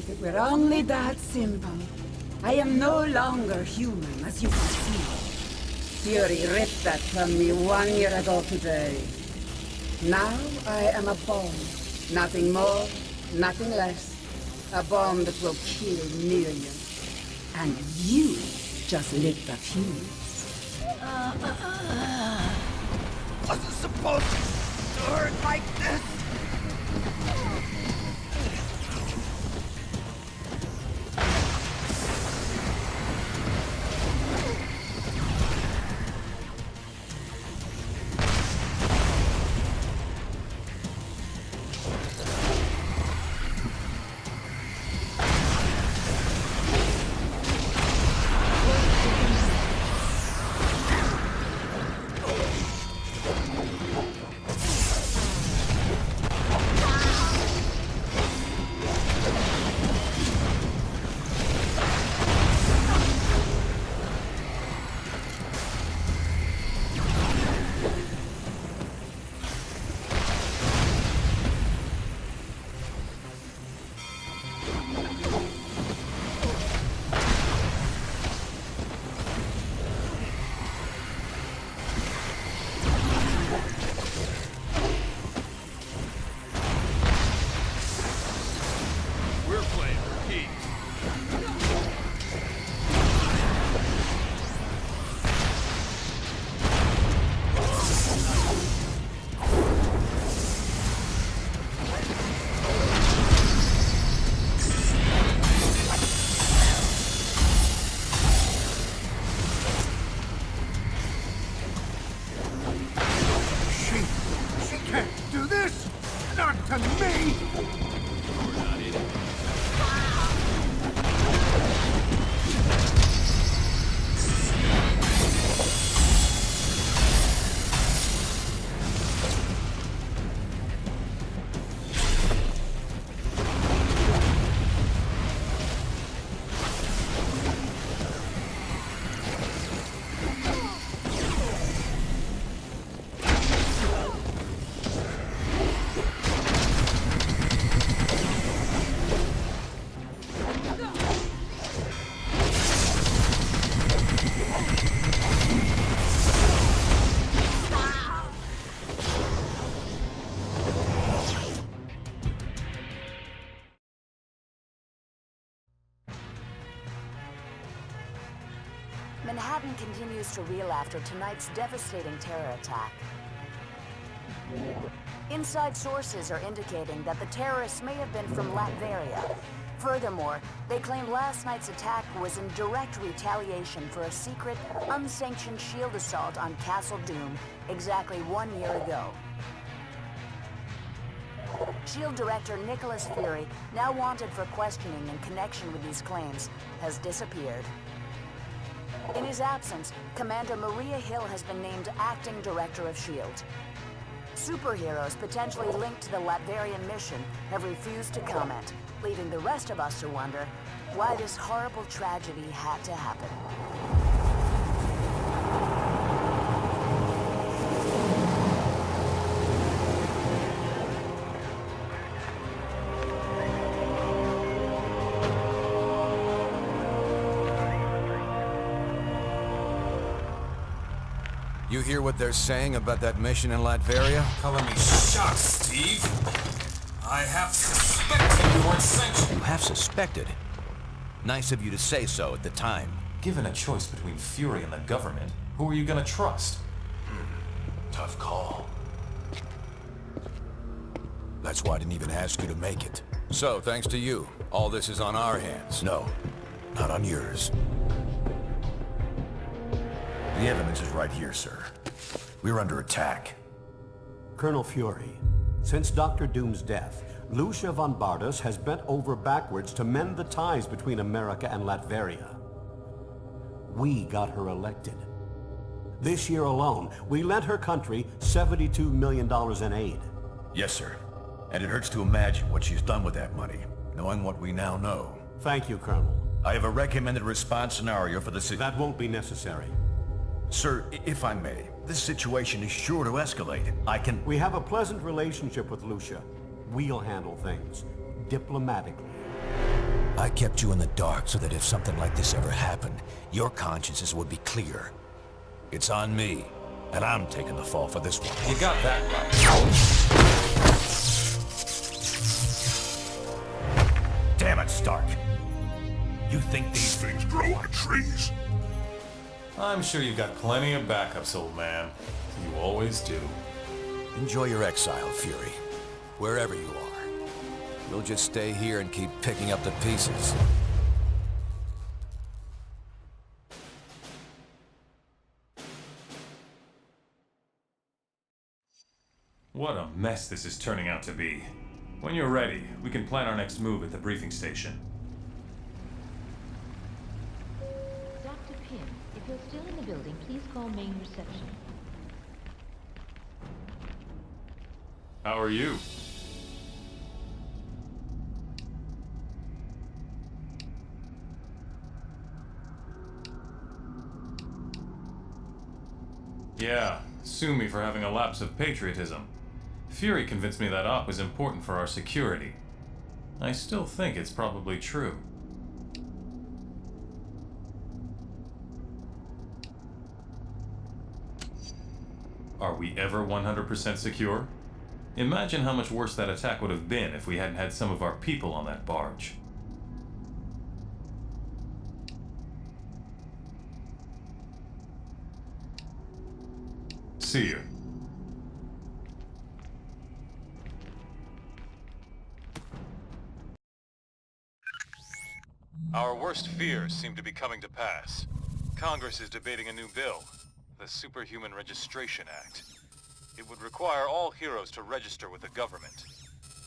If it were only that simple. I am no longer human, as you can see. Fury ripped that from me 1 year ago today. Now I am a bomb. Nothing more, nothing less. A bomb that will kill millions. And you just lit the fuse. Wasn't supposed to hurt like this. Manhattan continues to reel after tonight's devastating terror attack. Inside sources are indicating that the terrorists may have been from Latveria. Furthermore, they claim last night's attack was in direct retaliation for a secret, unsanctioned shield assault on Castle Doom exactly 1 year ago. SHIELD Director Nicholas Fury, now wanted for questioning in connection with these claims, has disappeared. In his absence, Commander Maria Hill has been named Acting Director of SHIELD. Superheroes potentially linked to the Latverian mission have refused to comment, leaving the rest of us to wonder why this horrible tragedy had to happen. You hear what they're saying about that mission in Latveria? Calling me shocked, Steve. I have suspected you weren't sanctioned. You have suspected? Nice of you to say so at the time. Given a choice between Fury and the government, who are you gonna trust? Tough call. That's why I didn't even ask you to make it. So, thanks to you, all this is on our hands. No, not on yours. The evidence is right here, sir. We're under attack. Colonel Fury, since Dr. Doom's death, Lucia von Bardas has bent over backwards to mend the ties between America and Latveria. We got her elected. This year alone, we lent her country $72 million in aid. Yes, sir. And it hurts to imagine what she's done with that money, knowing what we now know. Thank you, Colonel. I have a recommended response scenario for the That won't be necessary. Sir, if I may, this situation is sure to escalate. We have a pleasant relationship with Lucia. We'll handle things diplomatically. I kept you in the dark so that if something like this ever happened, your consciences would be clear. It's on me, and I'm taking the fall for this one. You got that right. Damn it, Stark. You think these things grow on trees? I'm sure you've got plenty of backups, old man. You always do. Enjoy your exile, Fury. Wherever you are. We'll just stay here and keep picking up the pieces. What a mess this is turning out to be. When you're ready, we can plan our next move at the briefing station. Dr. Pym, if you're still in the building, please call main reception. How are you? Yeah, sue me for having a lapse of patriotism. Fury convinced me that op was important for our security. I still think it's probably true. Are we ever 100% secure? Imagine how much worse that attack would have been if we hadn't had some of our people on that barge. See you. Our worst fears seem to be coming to pass. Congress is debating a new bill, the Superhuman Registration Act. It would require all heroes to register with the government,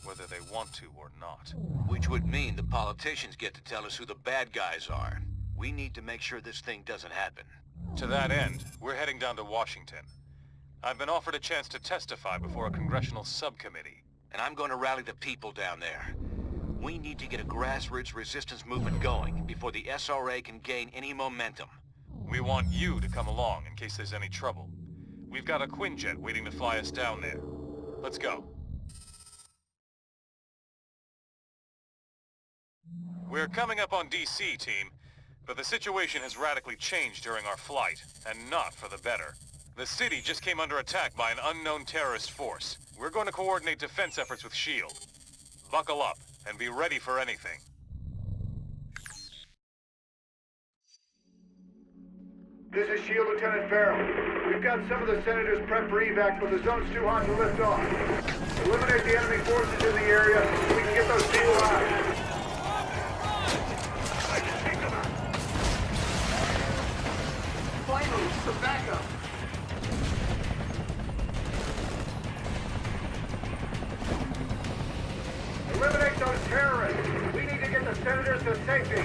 whether they want to or not. Which would mean the politicians get to tell us who the bad guys are. We need to make sure this thing doesn't happen. To that end, we're heading down to Washington. I've been offered a chance to testify before a congressional subcommittee. And I'm going to rally the people down there. We need to get a grassroots resistance movement going before the SRA can gain any momentum. We want you to come along in case there's any trouble. We've got a Quinjet waiting to fly us down there. Let's go. We're coming up on DC, team, but the situation has radically changed during our flight, and not for the better. The city just came under attack by an unknown terrorist force. We're going to coordinate defense efforts with S.H.I.E.L.D. Buckle up and be ready for anything. This is S.H.I.E.L.D. Lieutenant Farrell. We've got some of the senators prepped for evac, but the zone's too hot to lift off. Eliminate the enemy forces in the area so we can get those people out. Flight moves for backup. Eliminate those terrorists. We need to get the senators to safety.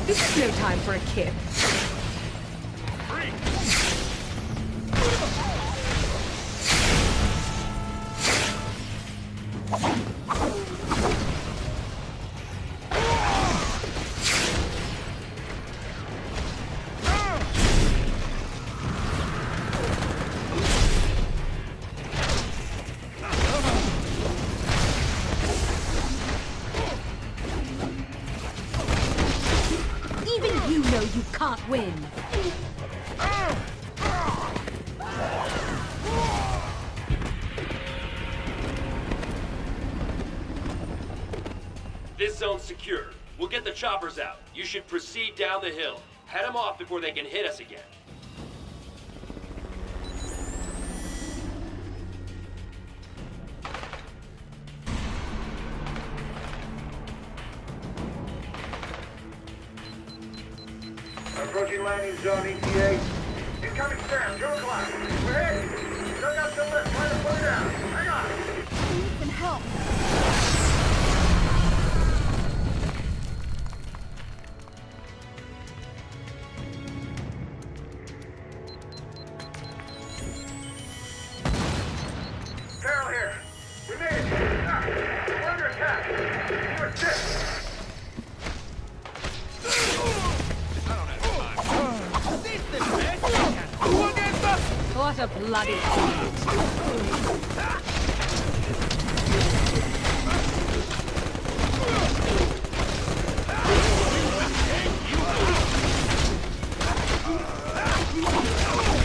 This is no time for a kid. Even you know you can't win. This zone's secure. We'll get the choppers out. You should proceed down the hill. Head them off before they can hit us again. Approaching landing zone, ETA. Incoming SAM, 2 o'clock. We're heading. Dug out the lift, try to pull it down. Hang on. You can help. Farrell here. We made it. We're under attack. You're sick. What a bloody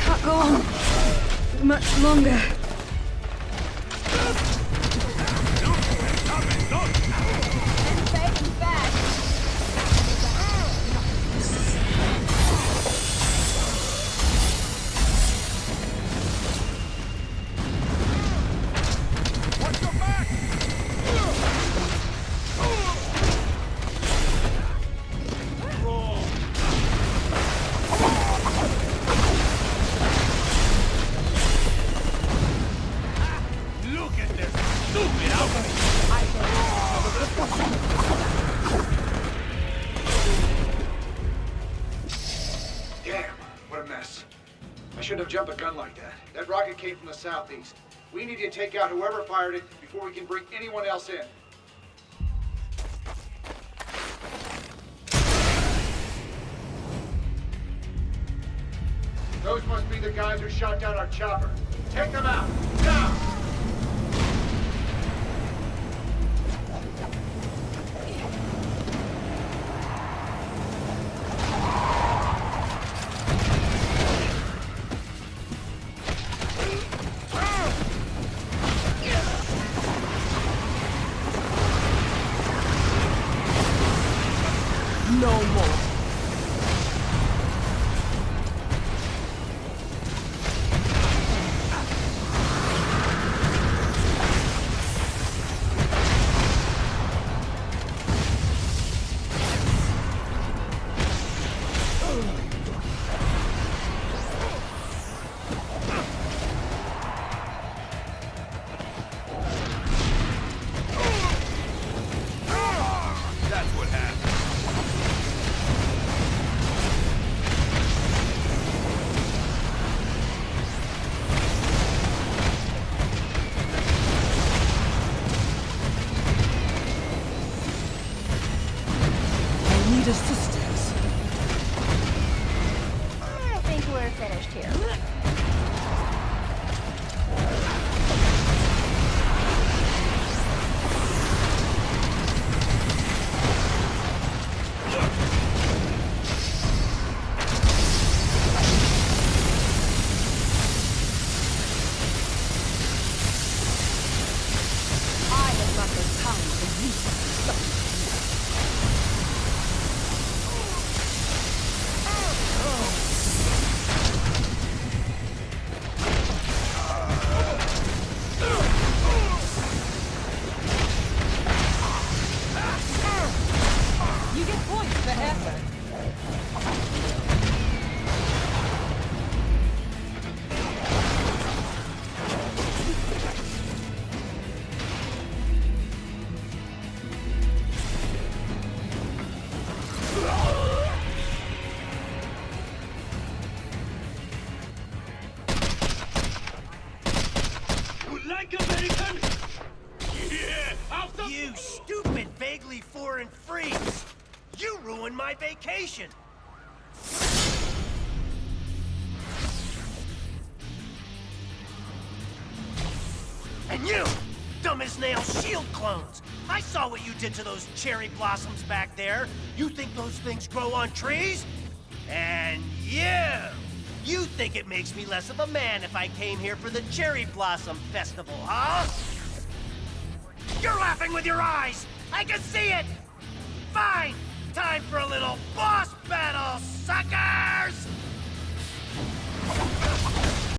Can't go on much longer. Jump a gun like that. That rocket came from the southeast. We need to take out whoever fired it before we can bring anyone else in. Those must be the guys who shot down our chopper. Take them out, now! You stupid, vaguely foreign freaks! You ruined my vacation! And you, dumb as nails shield clones! I saw what you did to those cherry blossoms back there! You think those things grow on trees? And you think it makes me less of a man if I came here for the Cherry Blossom Festival, huh? You're laughing with your eyes! I can see it! Fine! Time for a little boss battle, suckers!